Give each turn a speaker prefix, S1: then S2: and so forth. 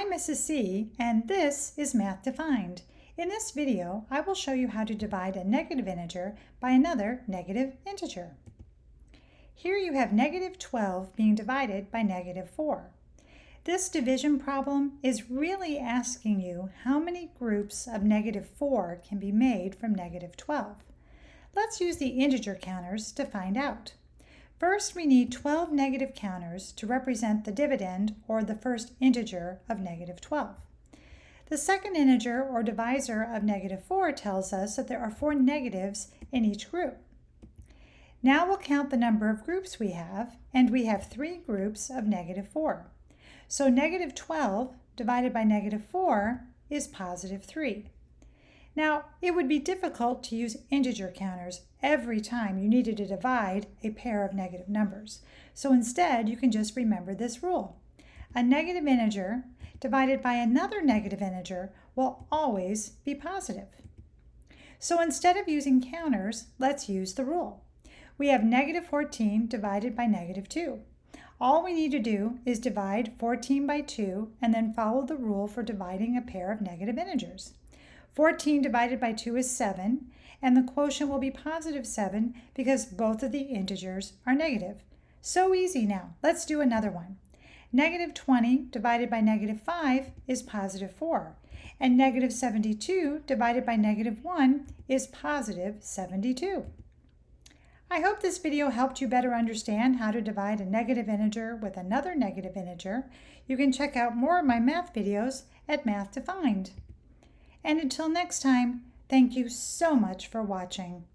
S1: I'm Mrs. C, and this is Math Defined. In this video, I will show you how to divide a negative integer by another negative integer. Here you have negative 12 being divided by negative 4. This division problem is really asking you how many groups of negative 4 can be made from negative 12. Let's use the integer counters to find out. First, we need 12 negative counters to represent the dividend, or the first integer, of negative 12. The second integer, or divisor, of negative 4 tells us that there are 4 negatives in each group. Now we'll count the number of groups we have, and we have 3 groups of negative 4. So negative 12 divided by negative 4 is positive 3. Now, it would be difficult to use integer counters every time you needed to divide a pair of negative numbers. So instead, you can just remember this rule. A negative integer divided by another negative integer will always be positive. So instead of using counters, let's use the rule. We have negative 14 divided by negative 2. All we need to do is divide 14 by 2 and then follow the rule for dividing a pair of negative integers. 14 divided by 2 is 7, and the quotient will be positive 7 because both of the integers are negative. So easy now. Let's do another one. Negative 20 divided by negative 5 is positive 4, and negative 72 divided by negative 1 is positive 72. I hope this video helped you better understand how to divide a negative integer with another negative integer. You can check out more of my math videos at Math Defined. And until next time, thank you so much for watching.